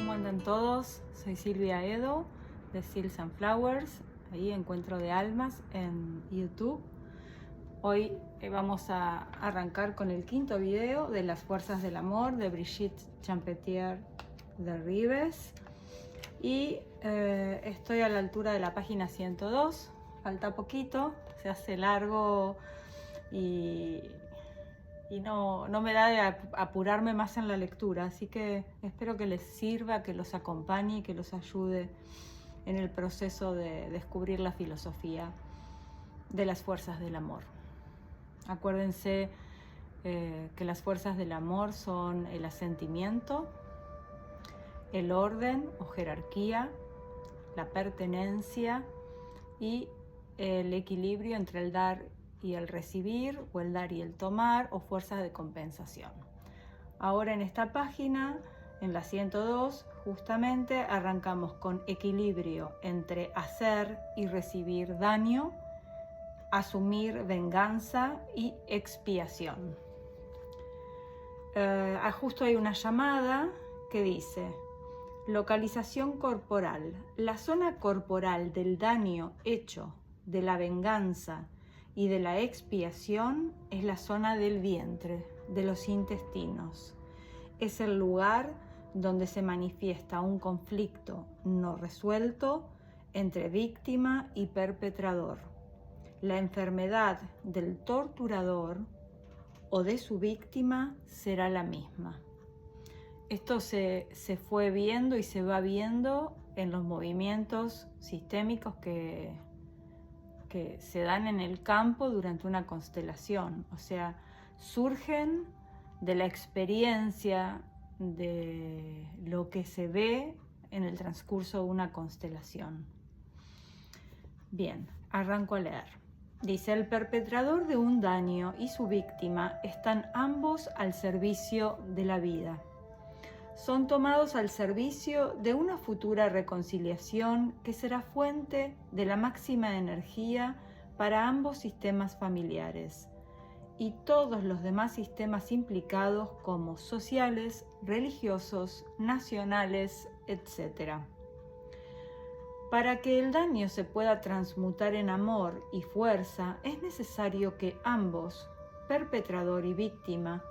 ¿Cómo andan todos? Soy Silvia Edo de Seals and Flowers, ahí Encuentro de Almas en YouTube. Hoy vamos a arrancar con el quinto video de Las Fuerzas del Amor de Brigitte Champetier de Ribes. Y estoy a la altura de la página 102, falta poquito, se hace largo y no me da de apurarme más en la lectura, así que espero que les sirva, que los acompañe y que los ayude en el proceso de descubrir la filosofía de las fuerzas del amor. Acuérdense que las fuerzas del amor son el asentimiento, el orden o jerarquía, la pertenencia y el equilibrio entre el dar y el recibir, o el dar y el tomar, o fuerzas de compensación. Ahora en esta página, en la 102, justamente arrancamos con equilibrio entre hacer y recibir daño, asumir venganza y expiación. Justo hay una llamada que dice: localización corporal. La zona corporal del daño hecho, de la venganza y de la expiación es la zona del vientre, de los intestinos. Es el lugar donde se manifiesta un conflicto no resuelto entre víctima y perpetrador. La enfermedad del torturador o de su víctima será la misma. Esto se fue viendo y se va viendo en los movimientos sistémicos que se dan en el campo durante una constelación. O sea, surgen de la experiencia de lo que se ve en el transcurso de una constelación. Bien, arranco a leer. Dice: el perpetrador de un daño y su víctima están ambos al servicio de la vida. Son tomados al servicio de una futura reconciliación que será fuente de la máxima energía para ambos sistemas familiares y todos los demás sistemas implicados, como sociales, religiosos, nacionales, etc. Para que el daño se pueda transmutar en amor y fuerza, es necesario que ambos, perpetrador y víctima,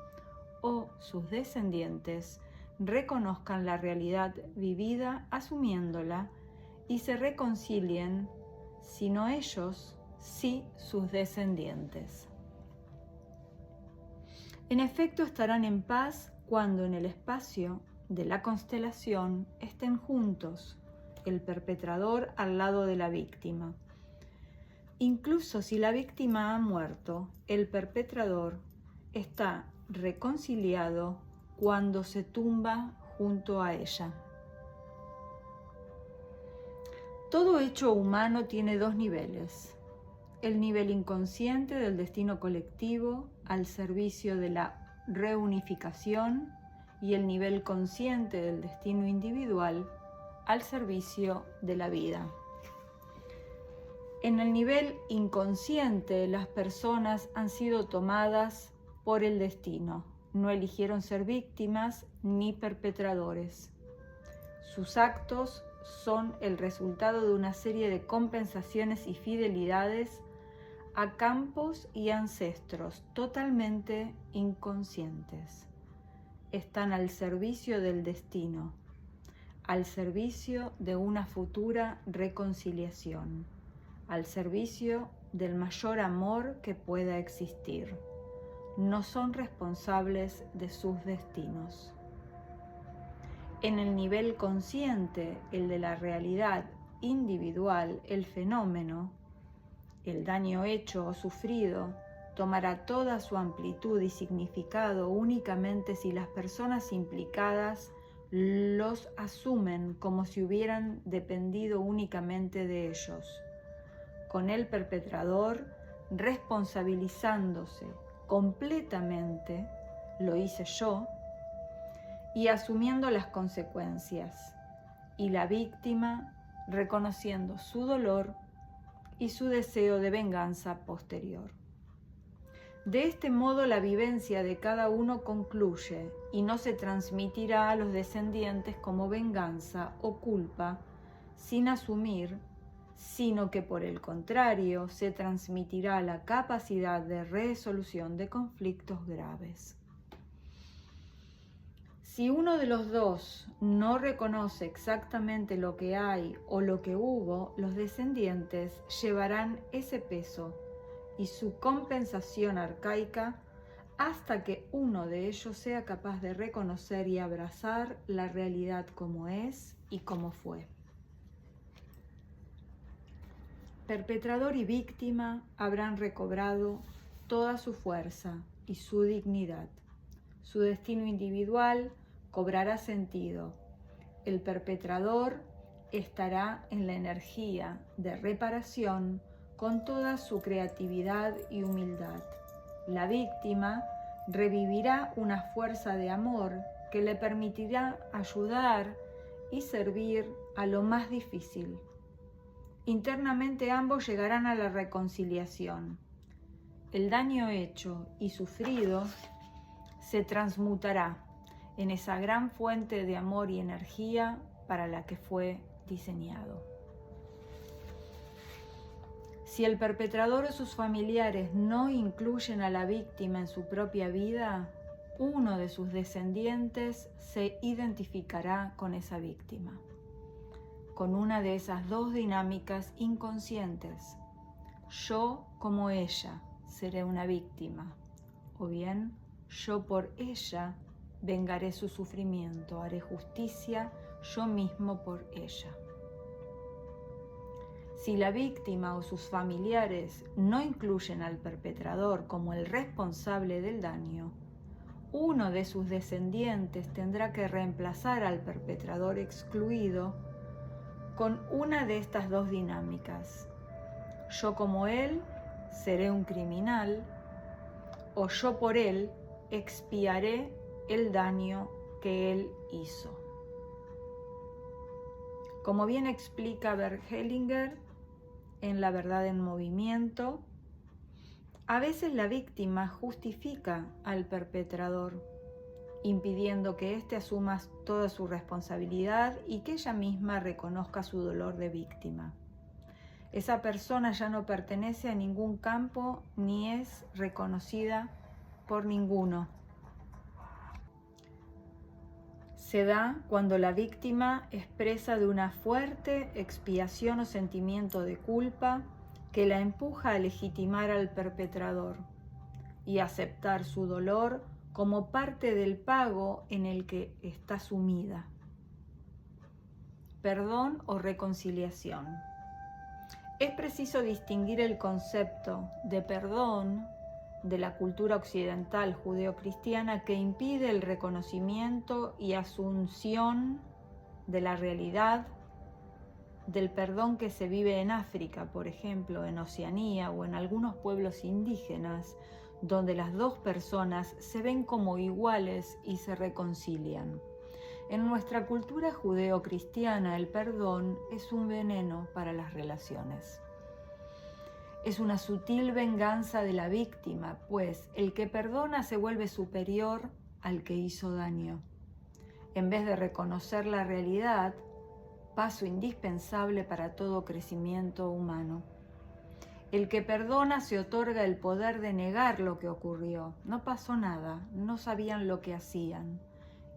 o sus descendientes, reconozcan la realidad vivida asumiéndola y se reconcilien, si no ellos, sí sus descendientes. En efecto, estarán en paz cuando en el espacio de la constelación estén juntos, el perpetrador al lado de la víctima. Incluso si la víctima ha muerto, el perpetrador está reconciliado cuando se tumba junto a ella. Todo hecho humano tiene dos niveles: el nivel inconsciente del destino colectivo al servicio de la reunificación y el nivel consciente del destino individual al servicio de la vida. En el nivel inconsciente, las personas han sido tomadas por el destino. No eligieron ser víctimas ni perpetradores. Sus actos son el resultado de una serie de compensaciones y fidelidades a campos y ancestros totalmente inconscientes. Están al servicio del destino, al servicio de una futura reconciliación, al servicio del mayor amor que pueda existir. No son responsables de sus destinos. En el nivel consciente, el de la realidad individual, el fenómeno, el daño hecho o sufrido, tomará toda su amplitud y significado únicamente si las personas implicadas los asumen como si hubieran dependido únicamente de ellos, con el perpetrador responsabilizándose completamente, lo hice yo, y asumiendo las consecuencias, y la víctima reconociendo su dolor y su deseo de venganza posterior. De este modo la vivencia de cada uno concluye y no se transmitirá a los descendientes como venganza o culpa sin asumir, sino que por el contrario se transmitirá la capacidad de resolución de conflictos graves. Si uno de los dos no reconoce exactamente lo que hay o lo que hubo, los descendientes llevarán ese peso y su compensación arcaica hasta que uno de ellos sea capaz de reconocer y abrazar la realidad como es y como fue. Perpetrador y víctima habrán recobrado toda su fuerza y su dignidad. Su destino individual cobrará sentido. El perpetrador estará en la energía de reparación con toda su creatividad y humildad. La víctima revivirá una fuerza de amor que le permitirá ayudar y servir a lo más difícil. Internamente ambos llegarán a la reconciliación. El daño hecho y sufrido se transmutará en esa gran fuente de amor y energía para la que fue diseñado. Si el perpetrador o sus familiares no incluyen a la víctima en su propia vida, uno de sus descendientes se identificará con esa víctima, con una de esas dos dinámicas inconscientes. Yo, como ella, seré una víctima, o bien yo por ella vengaré su sufrimiento, haré justicia yo mismo por ella. Si la víctima o sus familiares no incluyen al perpetrador como el responsable del daño, uno de sus descendientes tendrá que reemplazar al perpetrador excluido con una de estas dos dinámicas. Yo como él seré un criminal, o yo por él expiaré el daño que él hizo. Como bien explica Bert Hellinger en La verdad en movimiento, a veces la víctima justifica al perpetrador, impidiendo que éste asuma toda su responsabilidad y que ella misma reconozca su dolor de víctima. Esa persona ya no pertenece a ningún campo ni es reconocida por ninguno. Se da cuando la víctima expresa de una fuerte expiación o sentimiento de culpa que la empuja a legitimar al perpetrador y aceptar su dolor como parte del pago en el que está sumida. Perdón o reconciliación. Es preciso distinguir el concepto de perdón de la cultura occidental judeocristiana que impide el reconocimiento y asunción de la realidad del perdón que se vive en África, por ejemplo, en Oceanía o en algunos pueblos indígenas, donde las dos personas se ven como iguales y se reconcilian. En nuestra cultura judeocristiana, el perdón es un veneno para las relaciones. Es una sutil venganza de la víctima, pues el que perdona se vuelve superior al que hizo daño. En vez de reconocer la realidad, paso indispensable para todo crecimiento humano. El que perdona se otorga el poder de negar lo que ocurrió. No pasó nada, no sabían lo que hacían,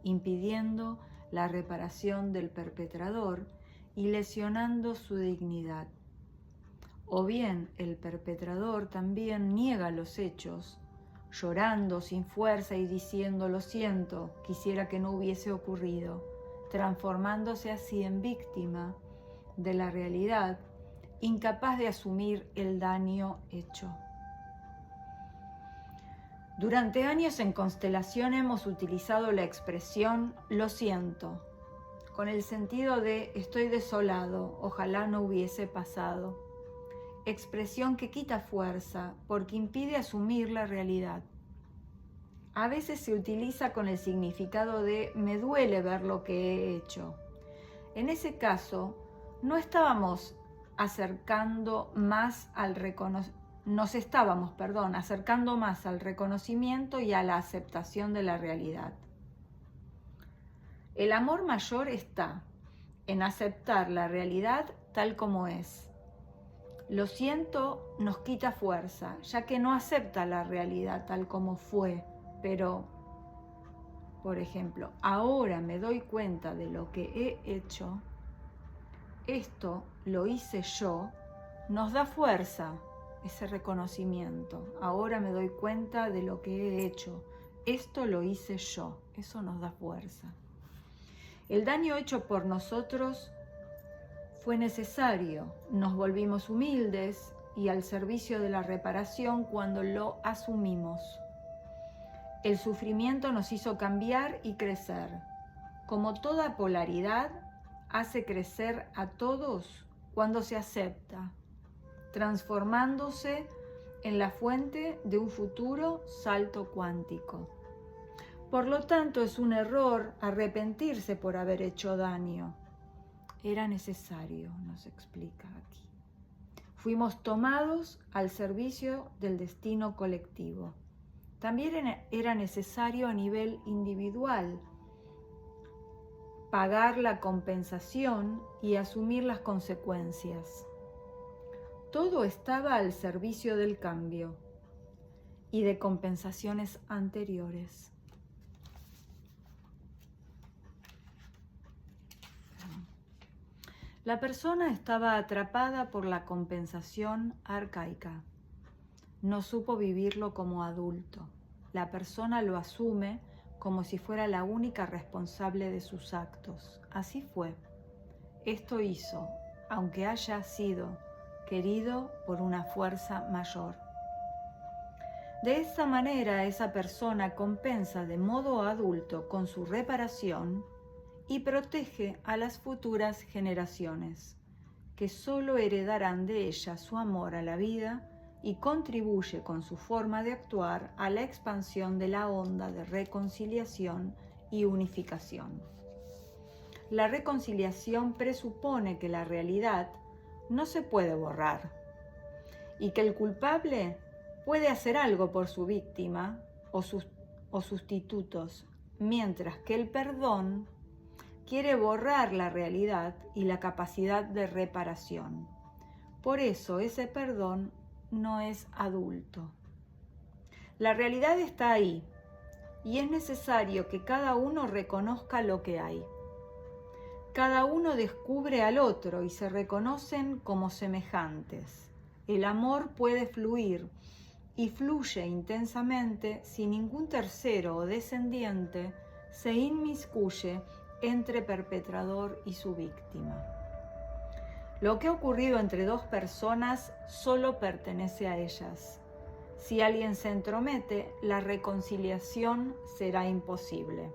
impidiendo la reparación del perpetrador y lesionando su dignidad. O bien el perpetrador también niega los hechos, llorando sin fuerza y diciendo lo siento, quisiera que no hubiese ocurrido, transformándose así en víctima de la realidad, incapaz de asumir el daño hecho. Durante años en Constelación hemos utilizado la expresión lo siento, con el sentido de estoy desolado, ojalá no hubiese pasado. Expresión que quita fuerza porque impide asumir la realidad. A veces se utiliza con el significado de me duele ver lo que he hecho. En ese caso, no estábamos acercando más al nos estábamos, acercando más al reconocimiento y a la aceptación de la realidad. El amor mayor está en aceptar la realidad tal como es. Lo siento nos quita fuerza, ya que no acepta la realidad tal como fue, pero, por ejemplo, ahora me doy cuenta de lo que he hecho, esto lo hice yo, nos da fuerza ese reconocimiento. Ahora me doy cuenta de lo que he hecho, esto lo hice yo, eso nos da fuerza. El daño hecho por nosotros fue necesario, nos volvimos humildes y al servicio de la reparación cuando lo asumimos. El sufrimiento nos hizo cambiar y crecer. Como toda polaridad, hace crecer a todos cuando se acepta, transformándose en la fuente de un futuro salto cuántico. Por lo tanto, es un error arrepentirse por haber hecho daño. Era necesario, nos explica aquí. Fuimos tomados al servicio del destino colectivo. También era necesario a nivel individual pagar la compensación y asumir las consecuencias. Todo estaba al servicio del cambio y de compensaciones anteriores. La persona estaba atrapada por la compensación arcaica. No supo vivirlo como adulto. La persona lo asume como si fuera la única responsable de sus actos. Así fue. Esto hizo, aunque haya sido querido por una fuerza mayor. De esa manera, esa persona compensa de modo adulto con su reparación y protege a las futuras generaciones, que solo heredarán de ella su amor a la vida y contribuye con su forma de actuar a la expansión de la onda de reconciliación y unificación. La reconciliación presupone que la realidad no se puede borrar y que el culpable puede hacer algo por su víctima o sustitutos, mientras que el perdón quiere borrar la realidad y la capacidad de reparación. Por eso ese perdón no es adulto. La realidad está ahí y es necesario que cada uno reconozca lo que hay. Cada uno descubre al otro y se reconocen como semejantes. El amor puede fluir y fluye intensamente si ningún tercero o descendiente se inmiscuye entre perpetrador y su víctima. Lo que ha ocurrido entre dos personas solo pertenece a ellas. Si alguien se entromete, la reconciliación será imposible.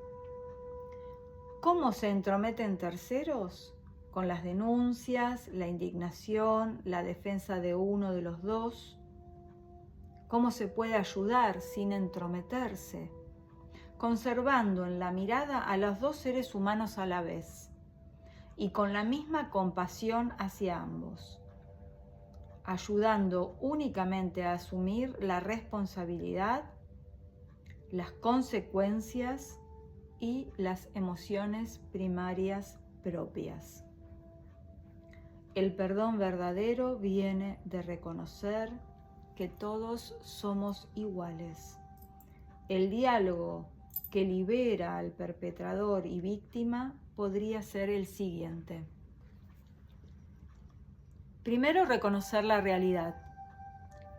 ¿Cómo se entrometen terceros? Con las denuncias, la indignación, la defensa de uno de los dos. ¿Cómo se puede ayudar sin entrometerse? Conservando en la mirada a los dos seres humanos a la vez y con la misma compasión hacia ambos, ayudando únicamente a asumir la responsabilidad, las consecuencias y las emociones primarias propias. El perdón verdadero viene de reconocer que todos somos iguales. El diálogo que libera al perpetrador y víctima podría ser el siguiente. Primero, reconocer la realidad.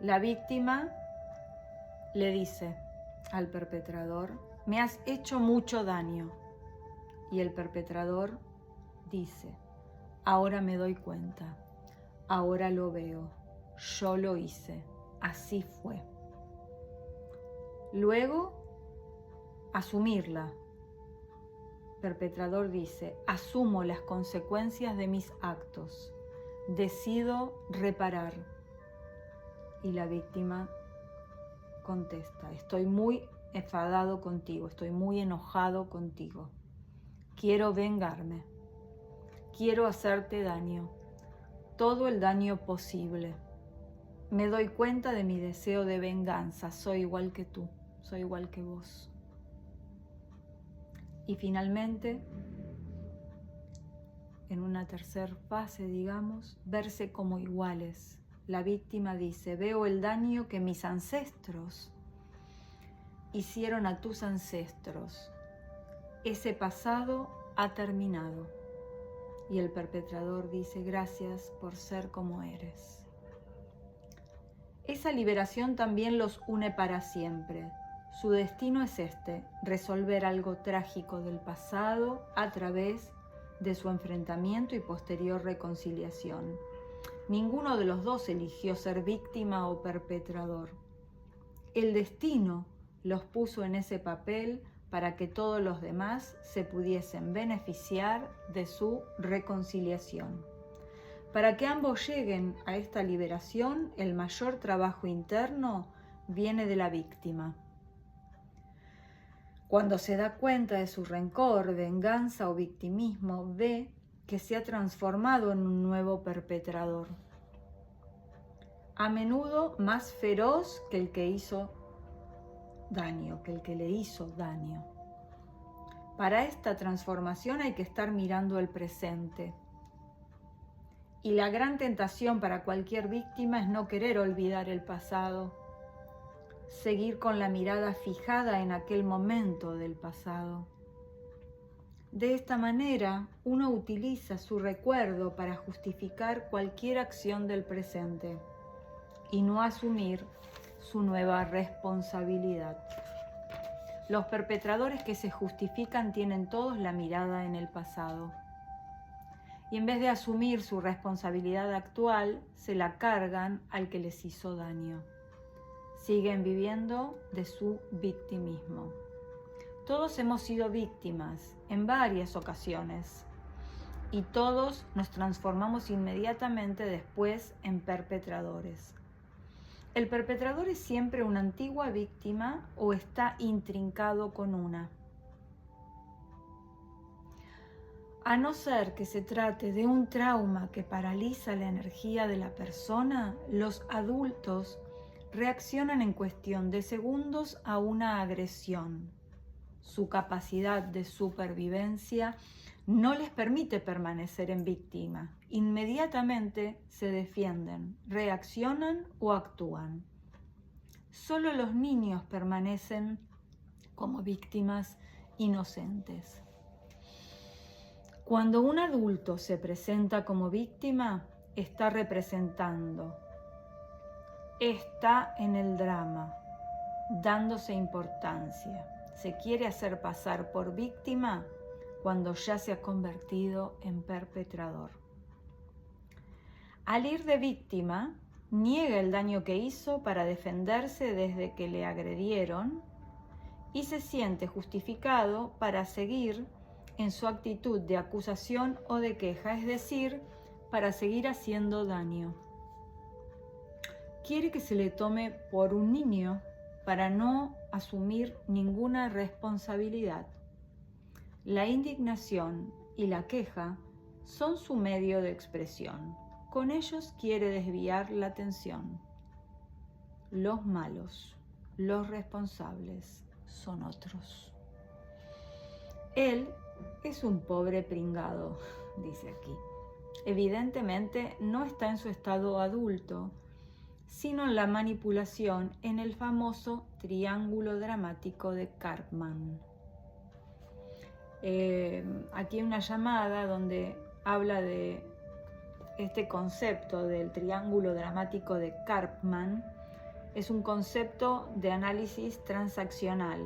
La víctima le dice al perpetrador: me has hecho mucho daño. Y el perpetrador dice: ahora me doy cuenta, ahora lo veo, yo lo hice, así fue. Luego, asumirla. El perpetrador dice: asumo las consecuencias de mis actos, decido reparar. Y la víctima contesta: estoy muy enfadado contigo, estoy muy enojado contigo. Quiero vengarme, quiero hacerte daño, todo el daño posible. me doy cuenta de mi deseo de venganza. Soy igual que tú, soy igual que vos. Y finalmente, en una tercera fase, digamos, verse como iguales. La víctima dice, veo el daño que mis ancestros hicieron a tus ancestros. Ese pasado ha terminado. Y el perpetrador dice, gracias por ser como eres. Esa liberación también los une para siempre. Su destino es este, resolver algo trágico del pasado a través de su enfrentamiento y posterior reconciliación. Ninguno de los dos eligió ser víctima o perpetrador. El destino los puso en ese papel para que todos los demás se pudiesen beneficiar de su reconciliación. Para que ambos lleguen a esta liberación, el mayor trabajo interno viene de la víctima. Cuando se da cuenta de su rencor, venganza o victimismo, ve que se ha transformado en un nuevo perpetrador. A menudo más feroz que el que hizo daño, que el que le hizo daño. Para esta transformación hay que estar mirando el presente. Y la gran tentación para cualquier víctima es no querer olvidar el pasado, seguir con la mirada fijada en aquel momento del pasado. De esta manera, uno utiliza su recuerdo para justificar cualquier acción del presente y no asumir su nueva responsabilidad. Los perpetradores que se justifican tienen todos la mirada en el pasado. Y en vez de asumir su responsabilidad actual, se la cargan al que les hizo daño. Siguen viviendo de su victimismo. Todos hemos sido víctimas en varias ocasiones y todos nos transformamos inmediatamente después en perpetradores. ¿El perpetrador es siempre una antigua víctima o está intrincado con una? A no ser que se trate de un trauma que paraliza la energía de la persona, los adultos reaccionan en cuestión de segundos a una agresión. Su capacidad de supervivencia no les permite permanecer en víctima. Inmediatamente se defienden, reaccionan o actúan. Solo los niños permanecen como víctimas inocentes. Cuando un adulto se presenta como víctima, está representando, está en el drama, dándose importancia. Se quiere hacer pasar por víctima cuando ya se ha convertido en perpetrador. Al ir de víctima, niega el daño que hizo para defenderse desde que le agredieron y se siente justificado para seguir en su actitud de acusación o de queja, es decir, para seguir haciendo daño. Quiere que se le tome por un niño para no asumir ninguna responsabilidad. La indignación y la queja son su medio de expresión. Con ellos quiere desviar la atención. Los malos, los responsables, son otros. Él es un pobre pringado, dice aquí. Evidentemente no está en su estado adulto, sino en la manipulación en el famoso triángulo dramático de Karpman. Aquí hay una llamada donde habla de este concepto del triángulo dramático de Karpman. Es un concepto de análisis transaccional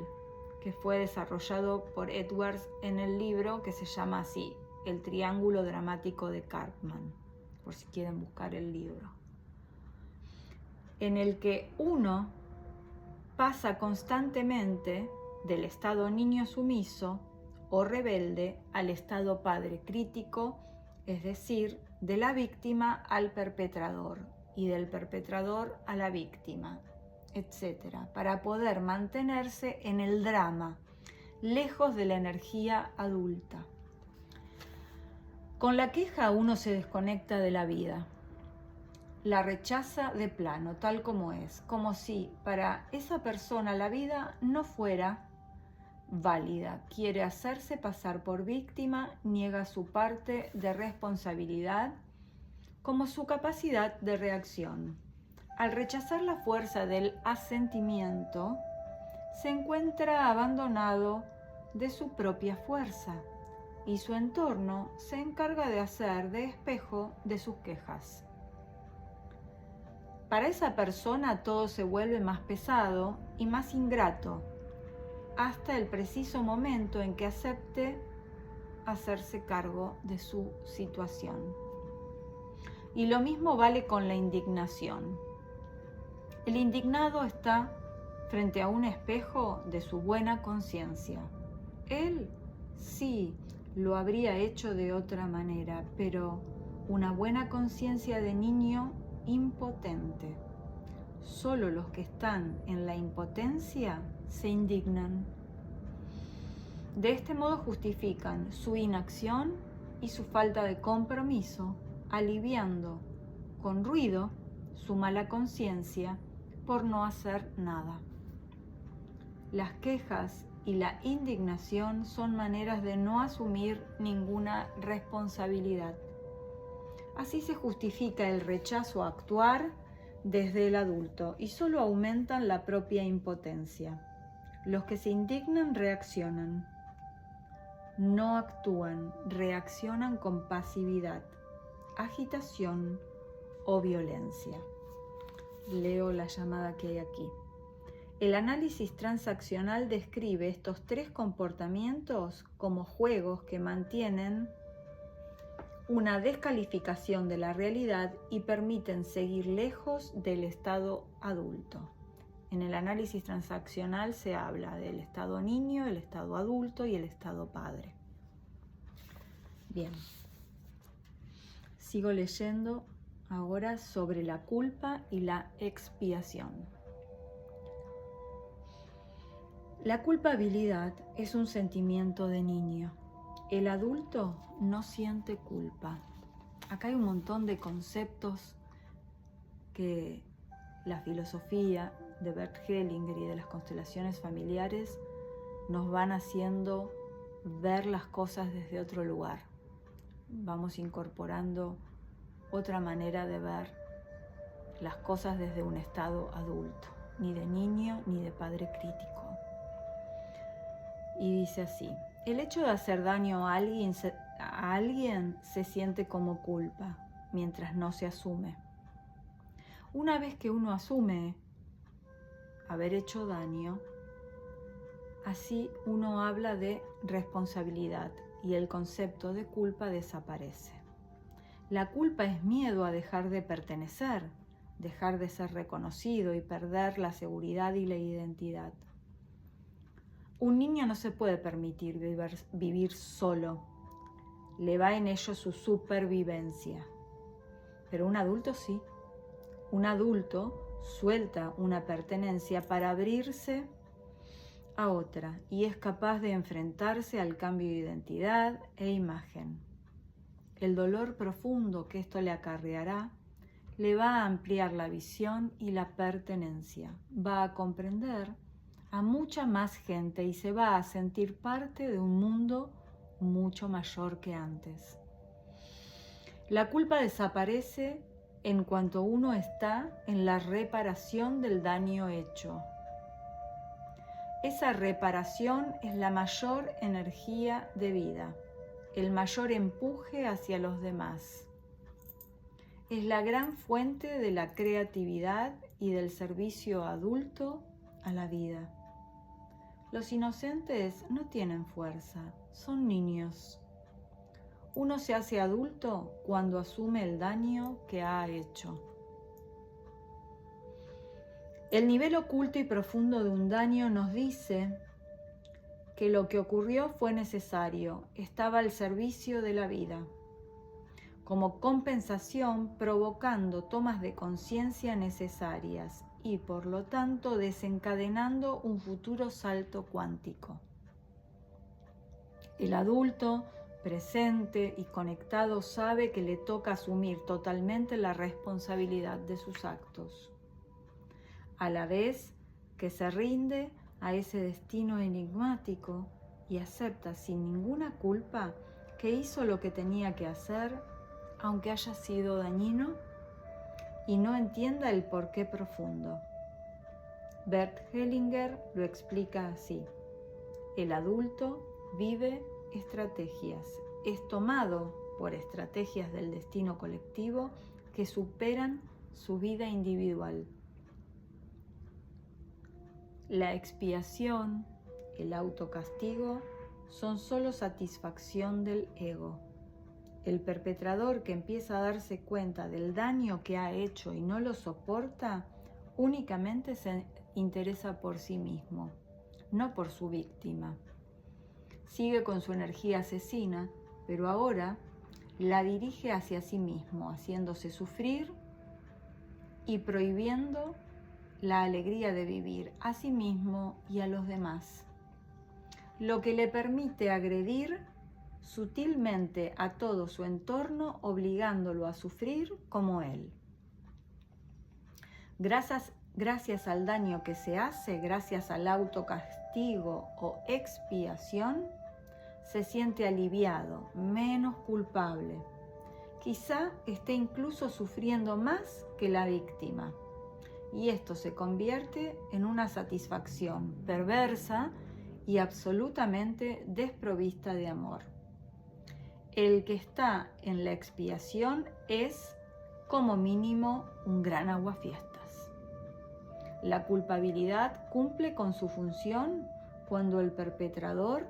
que fue desarrollado por Edwards en el libro que se llama así, El triángulo dramático de Karpman, por si quieren buscar el libro, en el que uno pasa constantemente del estado niño sumiso o rebelde al estado padre crítico, es decir, de la víctima al perpetrador y del perpetrador a la víctima, etc., para poder mantenerse en el drama, lejos de la energía adulta. Con la queja uno se desconecta de la vida. la rechaza de plano, tal como es, como si para esa persona la vida no fuera válida. Quiere hacerse pasar por víctima, niega su parte de responsabilidad como su capacidad de reacción. Al rechazar la fuerza del asentimiento, se encuentra abandonado de su propia fuerza y su entorno se encarga de hacer de espejo de sus quejas. Para esa persona todo se vuelve más pesado y más ingrato, hasta el preciso momento en que acepte hacerse cargo de su situación. Y lo mismo vale con la indignación. El indignado está frente a un espejo de su buena conciencia. Él sí lo habría hecho de otra manera, pero una buena conciencia de niño impotente. Solo los que están en la impotencia se indignan. De este modo justifican su inacción y su falta de compromiso, aliviando con ruido su mala conciencia por no hacer nada. Las quejas y la indignación son maneras de no asumir ninguna responsabilidad. Así se justifica el rechazo a actuar desde el adulto y solo aumentan la propia impotencia. Los que se indignan reaccionan. No actúan, reaccionan con pasividad, agitación o violencia. Leo la llamada que hay aquí. El análisis transaccional describe estos tres comportamientos como juegos que mantienen una descalificación de la realidad y permiten seguir lejos del estado adulto. En el análisis transaccional se habla del estado niño, el estado adulto y el estado padre. Bien, sigo leyendo ahora sobre la culpa y la expiación. La culpabilidad es un sentimiento de niño. El adulto no siente culpa. Acá hay un montón de conceptos que la filosofía de Bert Hellinger y de las constelaciones familiares nos van haciendo ver las cosas desde otro lugar. Vamos incorporando otra manera de ver las cosas desde un estado adulto, ni de niño ni de padre crítico. Y dice así: el hecho de hacer daño a alguien se siente como culpa, mientras no se asume. Una vez que uno asume haber hecho daño, así uno habla de responsabilidad y el concepto de culpa desaparece. La culpa es miedo a dejar de pertenecer, dejar de ser reconocido y perder la seguridad y la identidad. Un niño no se puede permitir vivir solo, le va en ello su supervivencia, pero un adulto sí. Un adulto suelta una pertenencia para abrirse a otra y es capaz de enfrentarse al cambio de identidad e imagen. El dolor profundo que esto le acarreará le va a ampliar la visión y la pertenencia, va a comprender a mucha más gente y se va a sentir parte de un mundo mucho mayor que antes. La culpa desaparece en cuanto uno está en la reparación del daño hecho. Esa reparación es la mayor energía de vida, el mayor empuje hacia los demás. Es la gran fuente de la creatividad y del servicio adulto a la vida. Los inocentes no tienen fuerza, son niños. Uno se hace adulto cuando asume el daño que ha hecho. El nivel oculto y profundo de un daño nos dice que lo que ocurrió fue necesario, estaba al servicio de la vida, como compensación provocando tomas de conciencia necesarias y por lo tanto desencadenando un futuro salto cuántico. El adulto presente y conectado, sabe que le toca asumir totalmente la responsabilidad de sus actos. A la vez que se rinde a ese destino enigmático y acepta sin ninguna culpa que hizo lo que tenía que hacer, aunque haya sido dañino y no entienda el porqué profundo. Bert Hellinger lo explica así: el adulto vive estrategias, es tomado por estrategias del destino colectivo que superan su vida individual. La expiación, el autocastigo, son solo satisfacción del ego. El perpetrador que empieza a darse cuenta del daño que ha hecho y no lo soporta, únicamente se interesa por sí mismo, no por su víctima. Sigue con su energía asesina, pero ahora la dirige hacia sí mismo, haciéndose sufrir y prohibiendo la alegría de vivir a sí mismo y a los demás, lo que le permite agredir sutilmente a todo su entorno, obligándolo a sufrir como él. Gracias al daño que se hace, gracias al autocastigo o expiación, se siente aliviado, menos culpable. Quizá esté incluso sufriendo más que la víctima. Y esto se convierte en una satisfacción perversa y absolutamente desprovista de amor. El que está en la expiación es, como mínimo, un gran aguafiestas. La culpabilidad cumple con su función cuando el perpetrador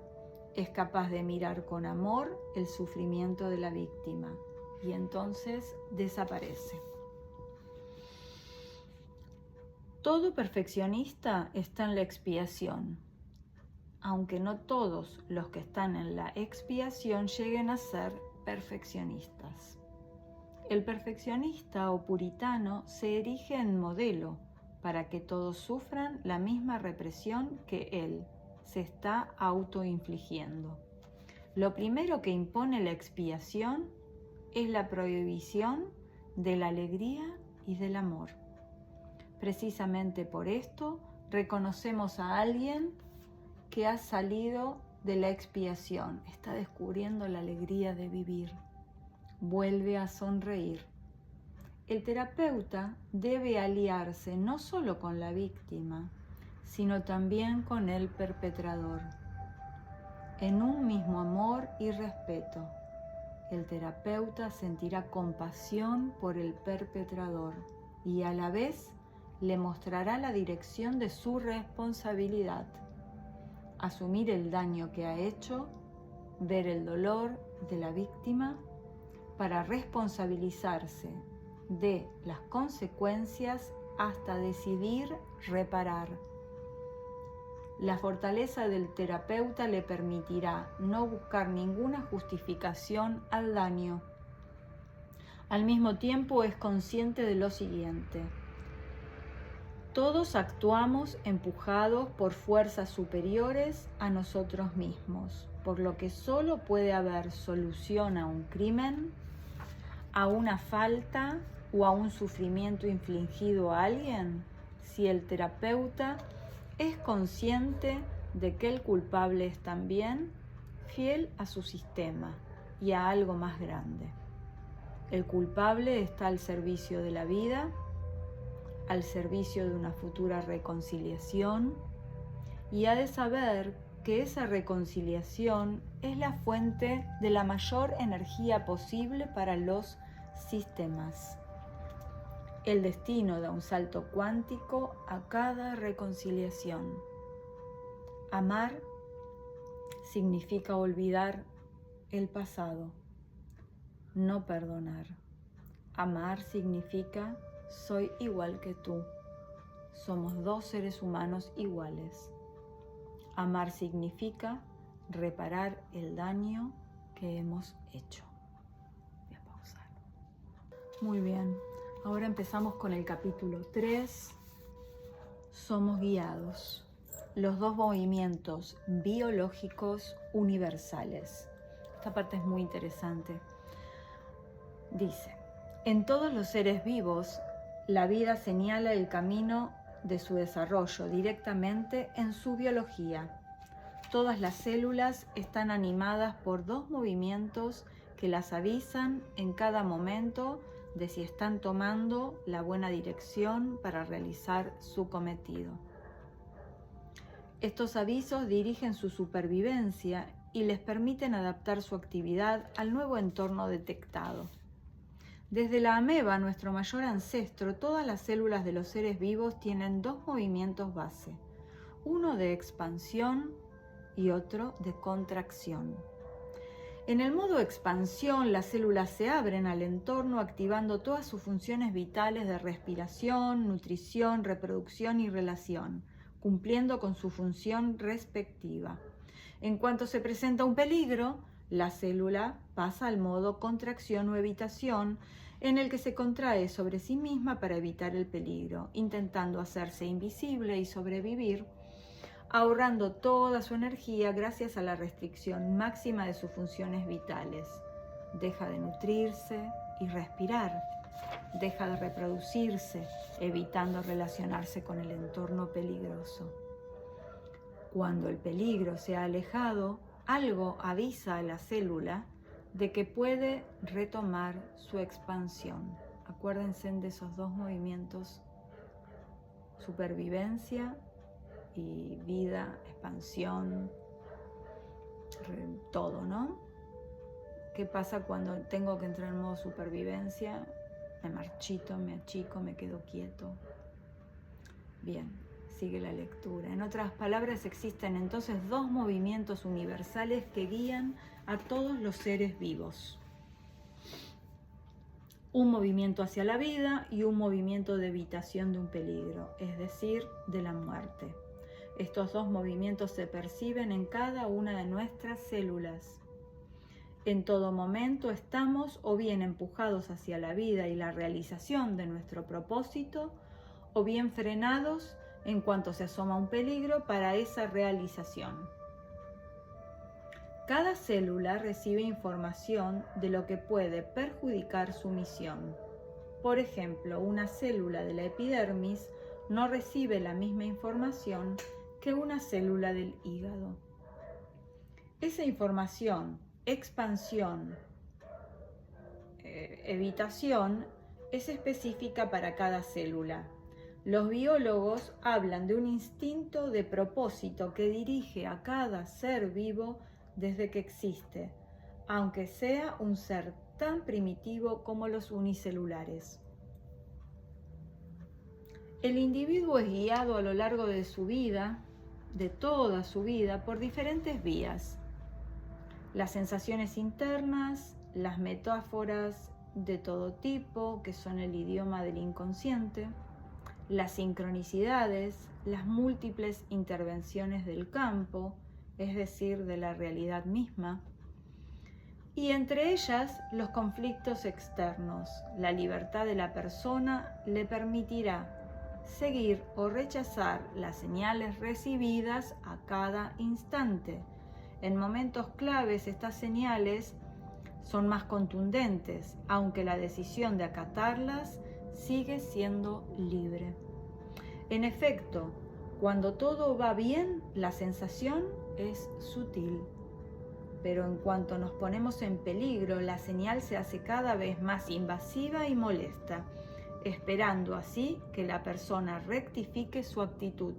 es capaz de mirar con amor el sufrimiento de la víctima y entonces desaparece. Todo perfeccionista está en la expiación, aunque no todos los que están en la expiación lleguen a ser perfeccionistas. El perfeccionista o puritano se erige en modelo para que todos sufran la misma represión que él se está autoinfligiendo. Lo primero que impone la expiación es la prohibición de la alegría y del amor. Precisamente por esto reconocemos a alguien que ha salido de la expiación, está descubriendo la alegría de vivir, vuelve a sonreír. El terapeuta debe aliarse no solo con la víctima, sino también con el perpetrador, en un mismo amor y respeto. El terapeuta sentirá compasión por el perpetrador y a la vez le mostrará la dirección de su responsabilidad. Asumir el daño que ha hecho, ver el dolor de la víctima para responsabilizarse de las consecuencias hasta decidir reparar. La fortaleza del terapeuta le permitirá no buscar ninguna justificación al daño. Al mismo tiempo es consciente de lo siguiente: todos actuamos empujados por fuerzas superiores a nosotros mismos, por lo que solo puede haber solución a un crimen, a una falta o a un sufrimiento infligido a alguien si el terapeuta es consciente de que el culpable es también fiel a su sistema y a algo más grande. El culpable está al servicio de la vida, al servicio de una futura reconciliación, y ha de saber que esa reconciliación es la fuente de la mayor energía posible para los sistemas. El destino da un salto cuántico a cada reconciliación. Amar significa olvidar el pasado, no perdonar. Amar significa soy igual que tú. Somos dos seres humanos iguales. Amar significa reparar el daño que hemos hecho. Voy a pausar. Muy bien. Ahora empezamos con el capítulo 3. Somos guiados. Los dos movimientos biológicos universales. Esta parte es muy interesante. Dice, en todos los seres vivos, la vida señala el camino de su desarrollo directamente en su biología. Todas las células están animadas por dos movimientos que las avisan en cada momento de si están tomando la buena dirección para realizar su cometido. Estos avisos dirigen su supervivencia y les permiten adaptar su actividad al nuevo entorno detectado. Desde la ameba, nuestro mayor ancestro, todas las células de los seres vivos tienen dos movimientos base, uno de expansión y otro de contracción. En el modo expansión, las células se abren al entorno activando todas sus funciones vitales de respiración, nutrición, reproducción y relación, cumpliendo con su función respectiva. En cuanto se presenta un peligro, la célula pasa al modo contracción o evitación, en el que se contrae sobre sí misma para evitar el peligro, intentando hacerse invisible y sobrevivir, ahorrando toda su energía gracias a la restricción máxima de sus funciones vitales. Deja de nutrirse y respirar. Deja de reproducirse, evitando relacionarse con el entorno peligroso. Cuando el peligro se ha alejado, algo avisa a la célula de que puede retomar su expansión. Acuérdense de esos dos movimientos, supervivencia y vida, expansión, todo, ¿no? ¿Qué pasa cuando tengo que entrar en modo supervivencia? Me marchito, me achico, me quedo quieto. Bien, sigue la lectura. En otras palabras, existen entonces dos movimientos universales que guían a todos los seres vivos. Un movimiento hacia la vida y un movimiento de evitación de un peligro, es decir, de la muerte. Estos dos movimientos se perciben en cada una de nuestras células. En todo momento estamos o bien empujados hacia la vida y la realización de nuestro propósito, o bien frenados en cuanto se asoma un peligro para esa realización. Cada célula recibe información de lo que puede perjudicar su misión. Por ejemplo, una célula de la epidermis no recibe la misma información que una célula del hígado. Esa información, expansión, evitación, es específica para cada célula. Los biólogos hablan de un instinto de propósito que dirige a cada ser vivo desde que existe, aunque sea un ser tan primitivo como los unicelulares. El individuo es guiado a lo largo de su vida, de toda su vida, por diferentes vías. Las sensaciones internas, las metáforas de todo tipo, que son el idioma del inconsciente, las sincronicidades, las múltiples intervenciones del campo, es decir, de la realidad misma, y entre ellas los conflictos externos. La libertad de la persona le permitirá seguir o rechazar las señales recibidas a cada instante. En momentos claves estas señales son más contundentes, aunque la decisión de acatarlas sigue siendo libre. En efecto, cuando todo va bien, la sensación es sutil. Pero en cuanto nos ponemos en peligro, la señal se hace cada vez más invasiva y molesta, esperando así que la persona rectifique su actitud.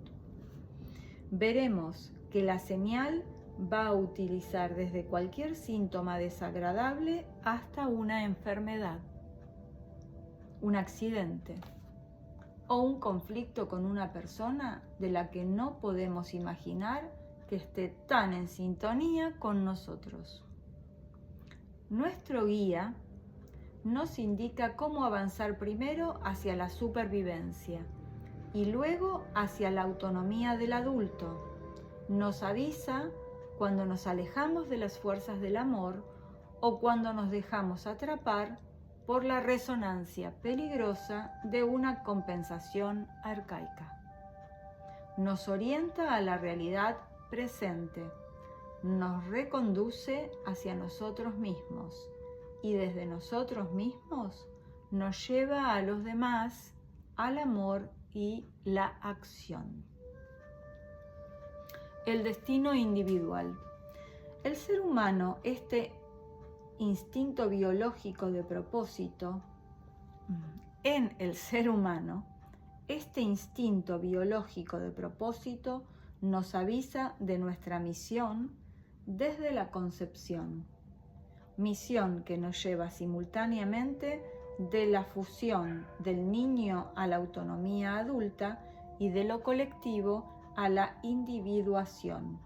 Veremos que la señal va a utilizar desde cualquier síntoma desagradable hasta una enfermedad, un accidente o un conflicto con una persona de la que no podemos imaginar que esté tan en sintonía con nosotros. Nuestro guía nos indica cómo avanzar primero hacia la supervivencia y luego hacia la autonomía del adulto. Nos avisa cuando nos alejamos de las fuerzas del amor o cuando nos dejamos atrapar por la resonancia peligrosa de una compensación arcaica. Nos orienta a la realidad presente, nos reconduce hacia nosotros mismos y desde nosotros mismos nos lleva a los demás al amor y la acción. El destino individual. El ser humano, este instinto biológico de propósito, en el ser humano, este instinto biológico de propósito nos avisa de nuestra misión desde la concepción. Misión que nos lleva simultáneamente de la fusión del niño a la autonomía adulta y de lo colectivo a la individuación.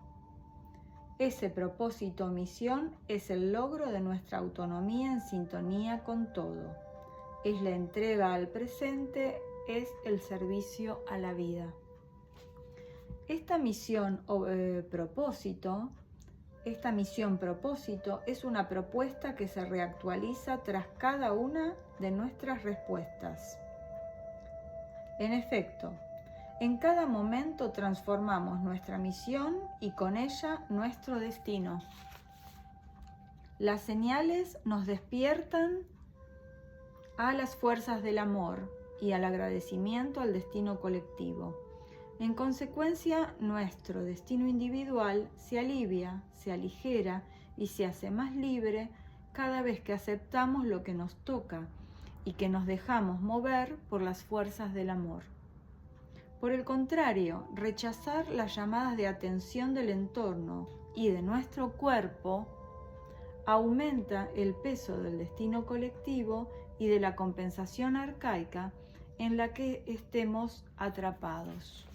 Ese propósito o misión es el logro de nuestra autonomía en sintonía con todo. Es la entrega al presente, es el servicio a la vida. Esta misión propósito es una propuesta que se reactualiza tras cada una de nuestras respuestas. En efecto, en cada momento transformamos nuestra misión y con ella nuestro destino. Las señales nos despiertan a las fuerzas del amor y al agradecimiento al destino colectivo. En consecuencia, nuestro destino individual se alivia, se aligera y se hace más libre cada vez que aceptamos lo que nos toca y que nos dejamos mover por las fuerzas del amor. Por el contrario, rechazar las llamadas de atención del entorno y de nuestro cuerpo aumenta el peso del destino colectivo y de la compensación arcaica en la que estemos atrapados.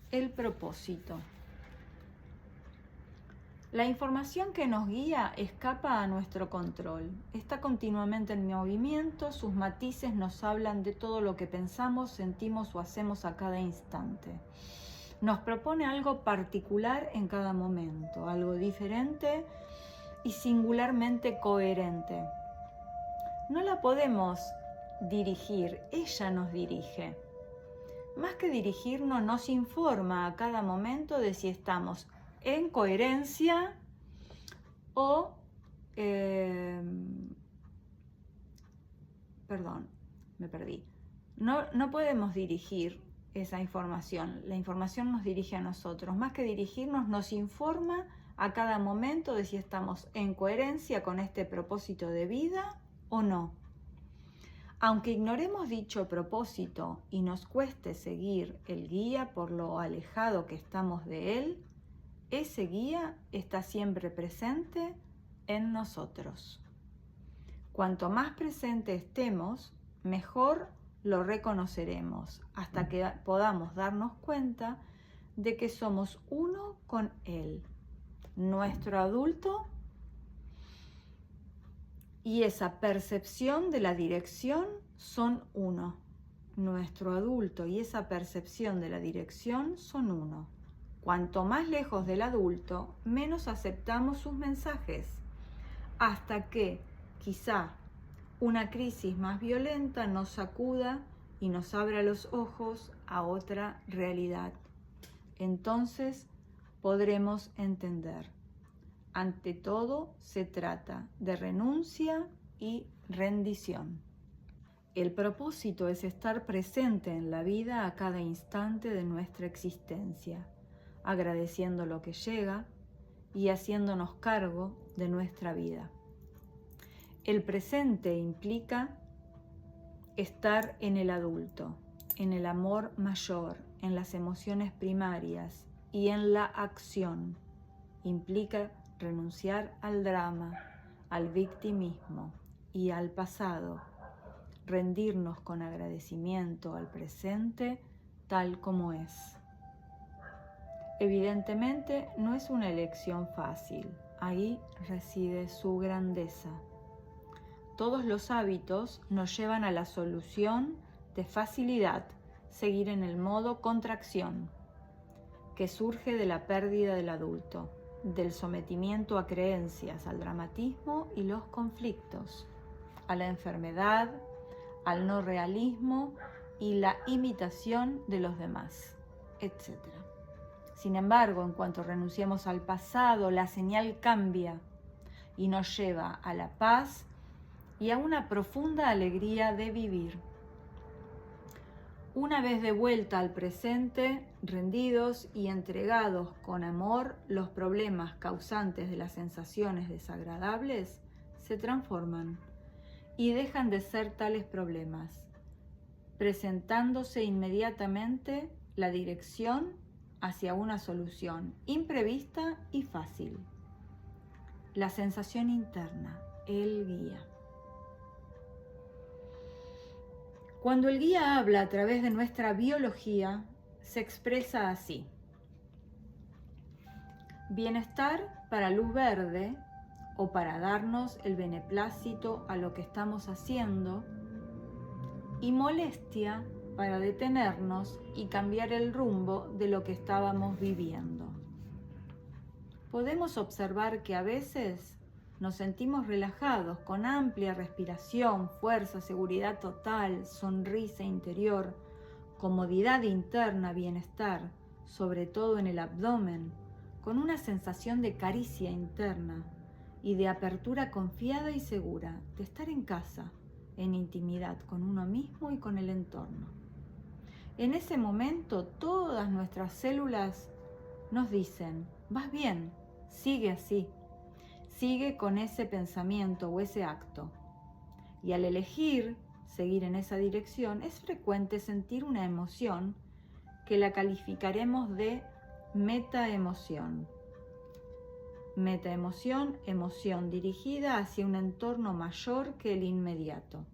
El propósito. La información que nos guía escapa a nuestro control. Está continuamente en movimiento, sus matices nos hablan de todo lo que pensamos, sentimos o hacemos a cada instante. Nos propone algo particular en cada momento, algo diferente y singularmente coherente. No la podemos dirigir, ella nos dirige. Más que dirigirnos, nos informa a cada momento de si estamos en coherencia o No podemos dirigir esa información. La información nos dirige a nosotros. Más que dirigirnos, nos informa a cada momento de si estamos en coherencia con este propósito de vida o no. Aunque ignoremos dicho propósito y nos cueste seguir el guía por lo alejado que estamos de él, ese guía está siempre presente en nosotros. Cuanto más presente estemos, mejor lo reconoceremos, hasta que podamos darnos cuenta de que somos uno con él, nuestro adulto, y esa percepción de la dirección son uno. Nuestro adulto y esa percepción de la dirección son uno. Cuanto más lejos del adulto, menos aceptamos sus mensajes, hasta que quizá una crisis más violenta nos sacuda y nos abra los ojos a otra realidad. Entonces podremos entender. Ante todo, se trata de renuncia y rendición. El propósito es estar presente en la vida a cada instante de nuestra existencia, agradeciendo lo que llega y haciéndonos cargo de nuestra vida. El presente implica estar en el adulto, en el amor mayor, en las emociones primarias y en la acción. Implica renunciar al drama, al victimismo y al pasado, rendirnos con agradecimiento al presente tal como es. Evidentemente no es una elección fácil, ahí reside su grandeza. Todos los hábitos nos llevan a la solución de facilidad, seguir en el modo contracción, que surge de la pérdida del adulto, del sometimiento a creencias, al dramatismo y los conflictos, a la enfermedad, al no realismo y la imitación de los demás, etc. Sin embargo, en cuanto renunciamos al pasado, la señal cambia y nos lleva a la paz y a una profunda alegría de vivir. Una vez de vuelta al presente, rendidos y entregados con amor, los problemas causantes de las sensaciones desagradables se transforman y dejan de ser tales problemas, presentándose inmediatamente la dirección hacia una solución imprevista y fácil. La sensación interna, el guía. Cuando el guía habla a través de nuestra biología, se expresa así: bienestar para luz verde o para darnos el beneplácito a lo que estamos haciendo, y molestia para detenernos y cambiar el rumbo de lo que estábamos viviendo. Podemos observar que a veces nos sentimos relajados, con amplia respiración, fuerza, seguridad total, sonrisa interior, comodidad interna, bienestar, sobre todo en el abdomen, con una sensación de caricia interna y de apertura confiada y segura, de estar en casa, en intimidad con uno mismo y con el entorno. En ese momento, todas nuestras células nos dicen: vas bien, sigue así. Sigue con ese pensamiento o ese acto. Y al elegir seguir en esa dirección, es frecuente sentir una emoción que la calificaremos de metaemoción. Metaemoción, emoción dirigida hacia un entorno mayor que el inmediato.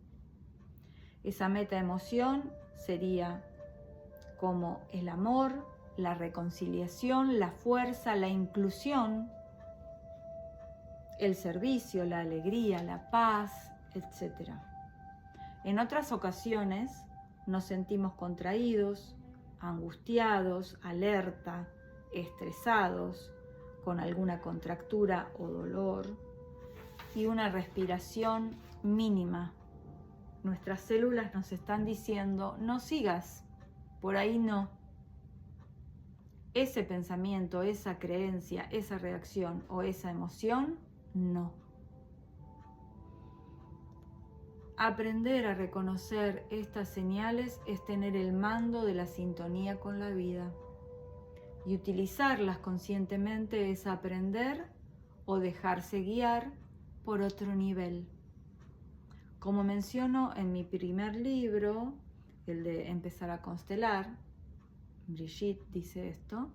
Esa metaemoción sería como el amor, la reconciliación, la fuerza, la inclusión, el servicio, la alegría, la paz, etc. En otras ocasiones nos sentimos contraídos, angustiados, alerta, estresados, con alguna contractura o dolor y una respiración mínima. Nuestras células nos están diciendo: no sigas, por ahí no. Ese pensamiento, esa creencia, esa reacción o esa emoción, no. Aprender a reconocer estas señales es tener el mando de la sintonía con la vida. Y utilizarlas conscientemente es aprender o dejarse guiar por otro nivel. Como menciono en mi primer libro, el de Empezar a constelar, Brigitte dice esto: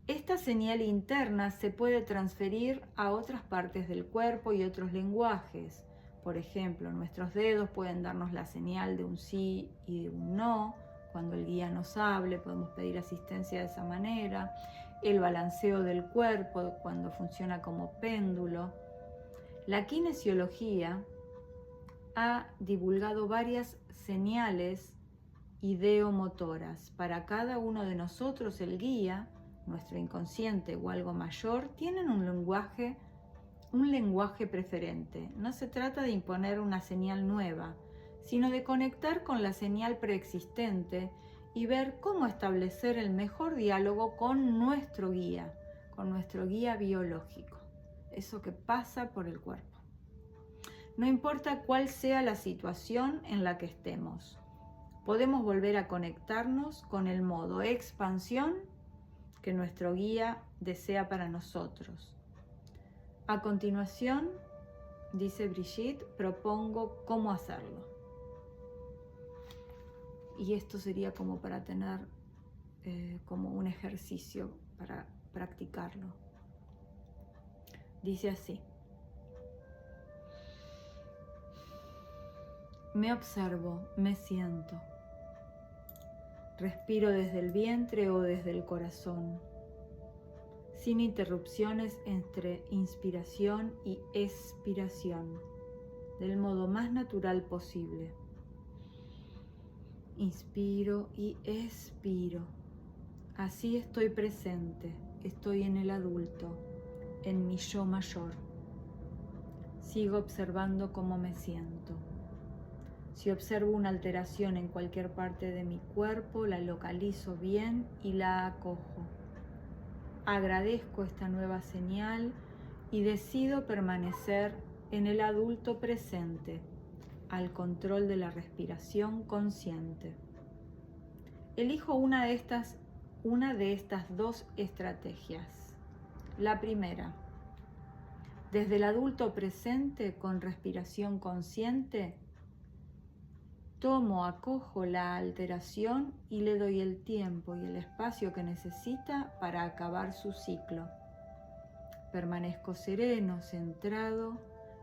esta señal interna se puede transferir a otras partes del cuerpo y otros lenguajes. Por ejemplo, nuestros dedos pueden darnos la señal de un sí y de un no. Cuando el guía nos hable, podemos pedir asistencia de esa manera. El balanceo del cuerpo, cuando funciona como péndulo. La kinesiología ha divulgado varias señales ideomotoras. Para cada uno de nosotros, el guía, nuestro inconsciente o algo mayor, tienen un lenguaje preferente. No se trata de imponer una señal nueva, sino de conectar con la señal preexistente y ver cómo establecer el mejor diálogo con nuestro guía biológico, eso que pasa por el cuerpo. No importa cuál sea la situación en la que estemos, podemos volver a conectarnos con el modo expansión que nuestro guía desea para nosotros. A continuación, dice Brigitte, propongo cómo hacerlo. Y esto sería como para tener como un ejercicio para practicarlo. Dice así: me observo, me siento. Respiro desde el vientre o desde el corazón, sin interrupciones entre inspiración y expiración, del modo más natural posible. Inspiro y expiro. Así estoy presente, estoy en el adulto, en mi yo mayor. Sigo observando cómo me siento. Si observo una alteración en cualquier parte de mi cuerpo, la localizo bien y la acojo. Agradezco esta nueva señal y decido permanecer en el adulto presente, al control de la respiración consciente. Elijo una de estas dos estrategias. La primera, desde el adulto presente con respiración consciente, acojo la alteración y le doy el tiempo y el espacio que necesita para acabar su ciclo. Permanezco sereno, centrado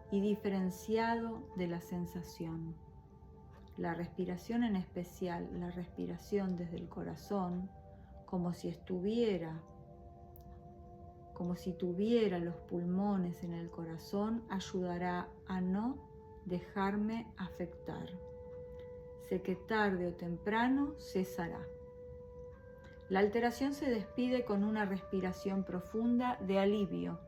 y diferenciado de la sensación. La respiración en especial, la respiración desde el corazón, como si tuviera los pulmones en el corazón, ayudará a no dejarme afectar. Sé que tarde o temprano cesará. La alteración se despide con una respiración profunda de alivio.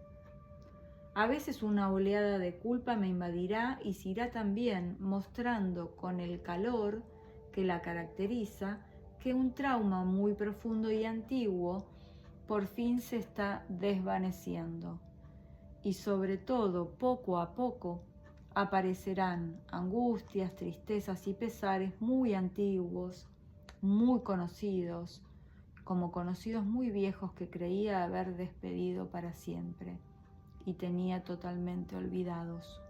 A veces una oleada de culpa me invadirá y se irá también, mostrando con el calor que la caracteriza que un trauma muy profundo y antiguo por fin se está desvaneciendo. Y sobre todo, poco a poco, aparecerán angustias, tristezas y pesares muy antiguos, muy conocidos, como conocidos muy viejos que creía haber despedido para siempre y tenía totalmente olvidados.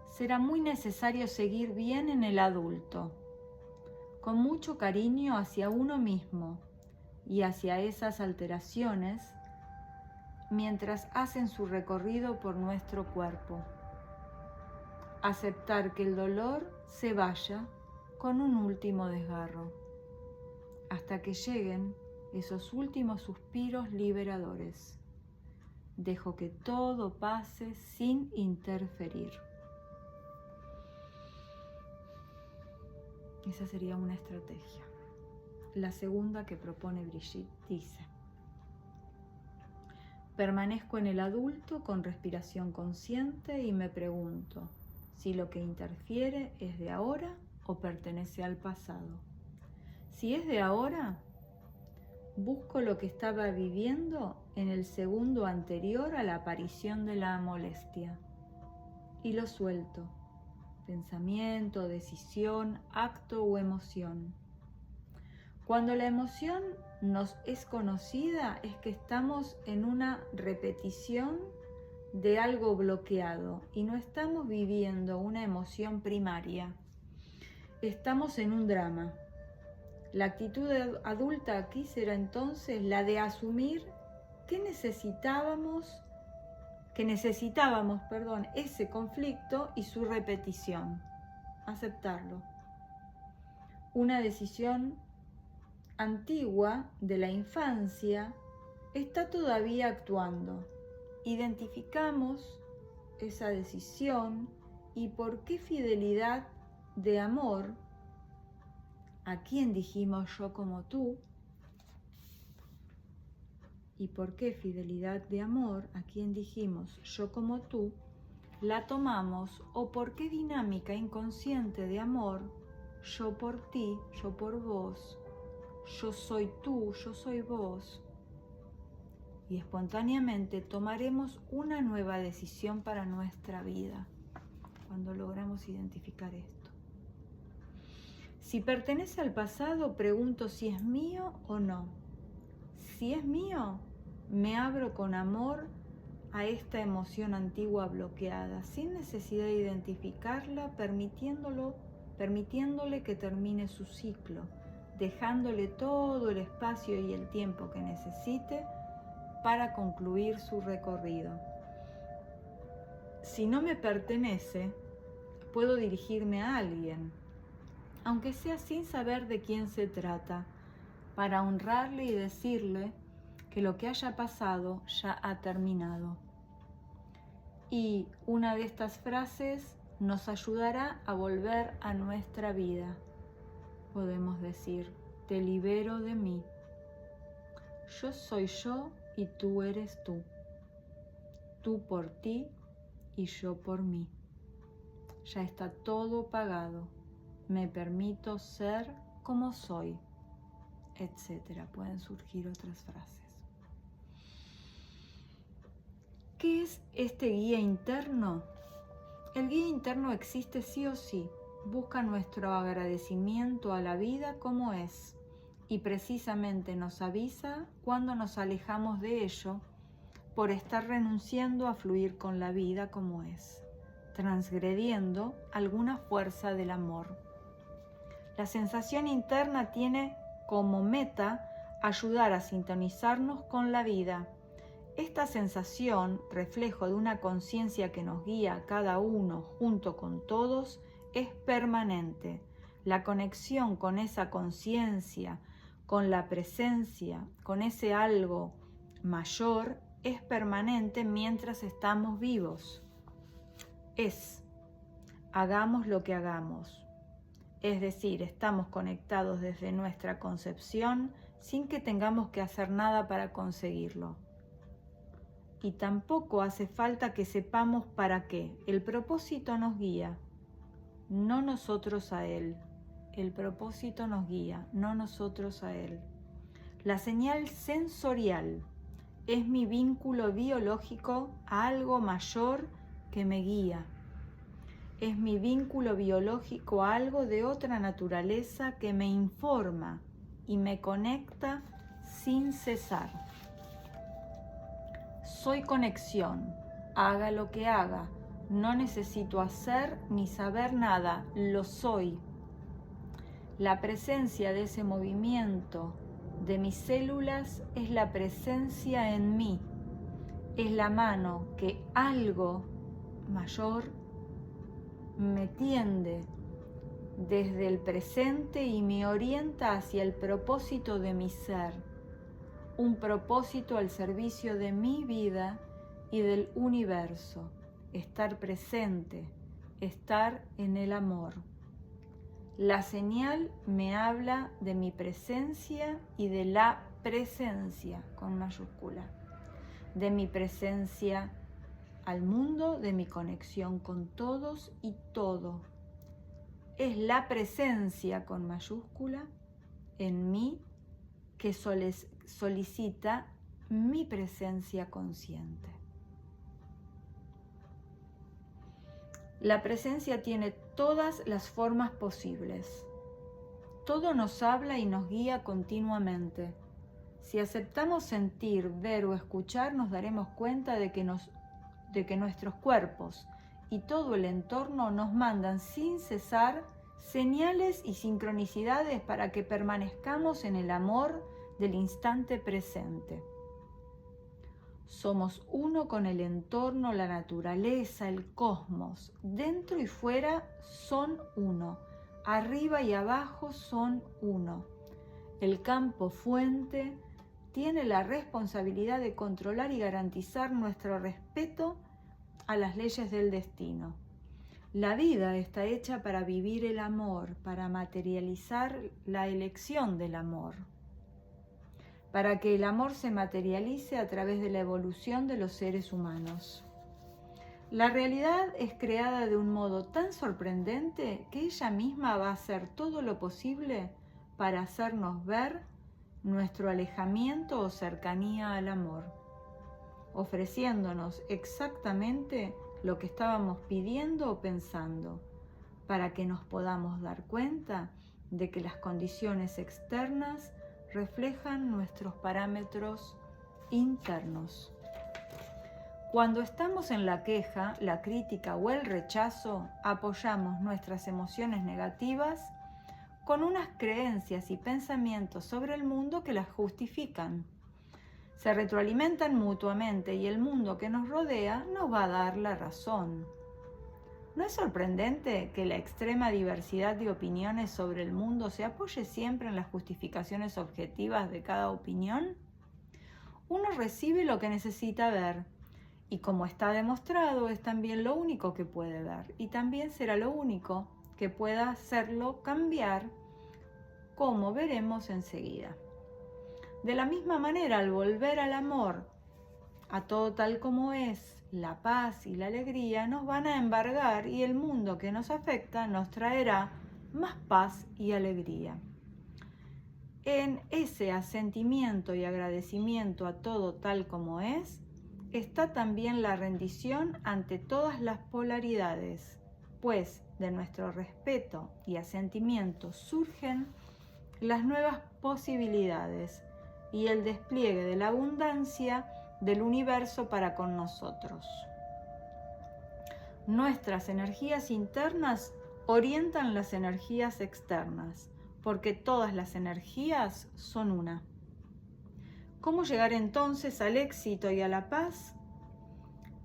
Será muy necesario seguir bien en el adulto, con mucho cariño hacia uno mismo y hacia esas alteraciones mientras hacen su recorrido por nuestro cuerpo. Aceptar que el dolor se vaya con un último desgarro, hasta que lleguen esos últimos suspiros liberadores. Dejo que todo pase sin interferir. Esa sería una estrategia. La segunda que propone Brigitte dice: permanezco en el adulto con respiración consciente y me pregunto si lo que interfiere es de ahora o pertenece al pasado. Si es de ahora, busco lo que estaba viviendo en el segundo anterior a la aparición de la molestia y lo suelto. Pensamiento, decisión, acto o emoción. Cuando la emoción nos es conocida es que estamos en una repetición de algo bloqueado y no estamos viviendo una emoción primaria. Estamos en un drama. La actitud adulta aquí será entonces la de asumir que necesitábamos ese conflicto y su repetición. Aceptarlo. Una decisión antigua de la infancia está todavía actuando. Identificamos esa decisión y por qué fidelidad de amor, a quién dijimos yo como tú, y por qué fidelidad de amor, a quién dijimos yo como tú, la tomamos, o por qué dinámica inconsciente de amor, yo por ti, yo por vos, yo soy tú, yo soy vos. Y espontáneamente tomaremos una nueva decisión para nuestra vida cuando logramos identificar esto. Si pertenece al pasado, pregunto si es mío o no. Si es mío, me abro con amor a esta emoción antigua bloqueada, sin necesidad de identificarla, permitiéndole que termine su ciclo, dejándole todo el espacio y el tiempo que necesite para concluir su recorrido. Si no me pertenece, puedo dirigirme a alguien, aunque sea sin saber de quién se trata, para honrarle y decirle que lo que haya pasado ya ha terminado. Y una de estas frases nos ayudará a volver a nuestra vida. Podemos decir: te libero de mí. Yo soy yo y tú eres tú. Tú por ti y yo por mí. ya está todo pagado. Me permito ser como soy, etc. Pueden surgir otras frases. ¿Qué es este guía interno? El guía interno existe sí o sí. Busca nuestro agradecimiento a la vida como es y precisamente nos avisa cuando nos alejamos de ello por estar renunciando a fluir con la vida como es, transgrediendo alguna fuerza del amor. La sensación interna tiene como meta ayudar a sintonizarnos con la vida. Esta sensación, reflejo de una conciencia que nos guía a cada uno junto con todos, es permanente. La conexión con esa conciencia, con la presencia, con ese algo mayor, es permanente mientras estamos vivos. Hagamos lo que hagamos. Es decir, estamos conectados desde nuestra concepción sin que tengamos que hacer nada para conseguirlo. Y tampoco hace falta que sepamos para qué. El propósito nos guía, no nosotros a él. El propósito nos guía, no nosotros a él. La señal sensorial es mi vínculo biológico a algo mayor que me guía. Es mi vínculo biológico a algo de otra naturaleza que me informa y me conecta sin cesar. Soy conexión, haga lo que haga, no necesito hacer ni saber nada, lo soy. La presencia de ese movimiento de mis células es la presencia en mí, es la mano que algo mayor me tiende desde el presente y me orienta hacia el propósito de mi ser, un propósito al servicio de mi vida y del universo, estar presente, estar en el amor. La señal me habla de mi presencia y de la presencia, con mayúscula, de mi presencia al mundo, de mi conexión con todos y todo. Es la presencia, con mayúscula, en mí que solicita mi presencia consciente. La presencia tiene todas las formas posibles. Todo nos habla y nos guía continuamente. Si aceptamos sentir, ver o escuchar, nos daremos cuenta de que nuestros cuerpos y todo el entorno nos mandan sin cesar señales y sincronicidades para que permanezcamos en el amor del instante presente. Somos uno con el entorno, la naturaleza, el cosmos. Dentro y fuera son uno. Arriba y abajo son uno. El campo fuente tiene la responsabilidad de controlar y garantizar nuestro respeto a las leyes del destino. La vida está hecha para vivir el amor, para materializar la elección del amor, para que el amor se materialice a través de la evolución de los seres humanos. La realidad es creada de un modo tan sorprendente que ella misma va a hacer todo lo posible para hacernos ver nuestro alejamiento o cercanía al amor, ofreciéndonos exactamente lo que estábamos pidiendo o pensando, para que nos podamos dar cuenta de que las condiciones externas reflejan nuestros parámetros internos. Cuando estamos en la queja, la crítica o el rechazo, apoyamos nuestras emociones negativas con unas creencias y pensamientos sobre el mundo que las justifican. Se retroalimentan mutuamente y el mundo que nos rodea nos va a dar la razón. ¿No es sorprendente que la extrema diversidad de opiniones sobre el mundo se apoye siempre en las justificaciones objetivas de cada opinión? Uno recibe lo que necesita ver, y como está demostrado, es también lo único que puede ver, y también será lo único que pueda hacerlo cambiar, como veremos enseguida. De la misma manera, al volver al amor, a todo tal como es, la paz y la alegría nos van a embargar y el mundo que nos afecta nos traerá más paz y alegría. En ese asentimiento y agradecimiento a todo tal como es, está también la rendición ante todas las polaridades, pues de nuestro respeto y asentimiento surgen las nuevas posibilidades y el despliegue de la abundancia del universo para con nosotros. Nuestras energías internas orientan las energías externas, porque todas las energías son una. ¿Cómo llegar entonces al éxito y a la paz?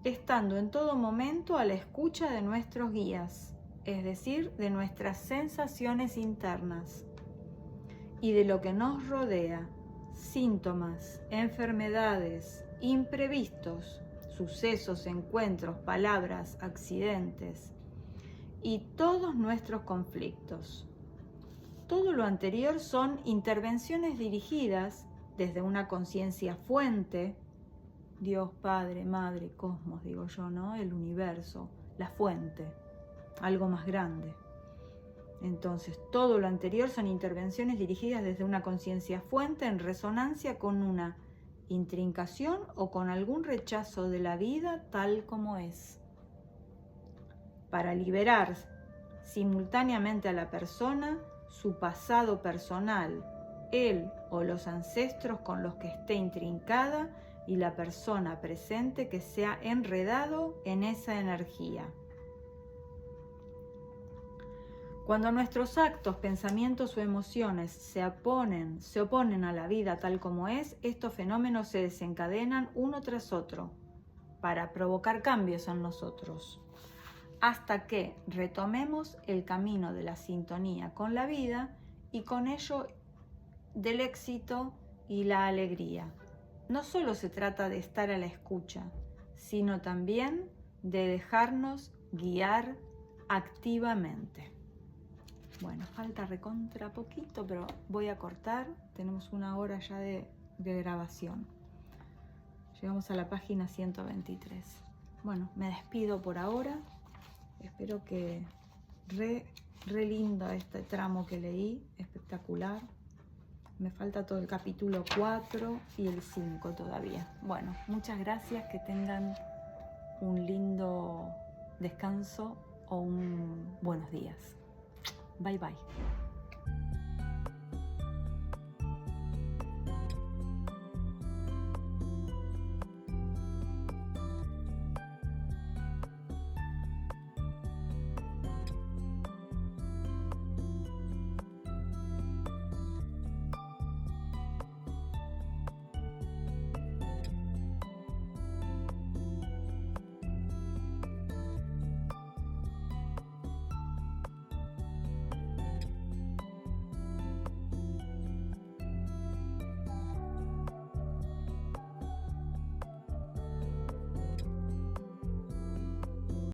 Estando en todo momento a la escucha de nuestros guías, es decir, de nuestras sensaciones internas y de lo que nos rodea, síntomas, enfermedades, imprevistos, sucesos, encuentros, palabras, accidentes y todos nuestros conflictos. Todo lo anterior son intervenciones dirigidas desde una conciencia fuente, Dios, Padre, Madre, Cosmos, digo yo, ¿no? El universo, la fuente, algo más grande. Entonces, todo lo anterior son intervenciones dirigidas desde una conciencia fuente en resonancia con una intrincación o con algún rechazo de la vida tal como es. Para liberar simultáneamente a la persona, su pasado personal, él o los ancestros con los que esté intrincada y la persona presente que se ha enredado en esa energía. Cuando nuestros actos, pensamientos o emociones se oponen a la vida tal como es, estos fenómenos se desencadenan uno tras otro para provocar cambios en nosotros, hasta que retomemos el camino de la sintonía con la vida y con ello del éxito y la alegría. No solo se trata de estar a la escucha, sino también de dejarnos guiar activamente. Bueno, falta recontra poquito, pero voy a cortar. Tenemos 1 hora ya de grabación. Llegamos a la página 123. Bueno, me despido por ahora. Espero que re lindo este tramo que leí, espectacular. Me falta todo el capítulo 4 y el 5 todavía. Bueno, muchas gracias, que tengan un lindo descanso o un buenos días. Bye bye.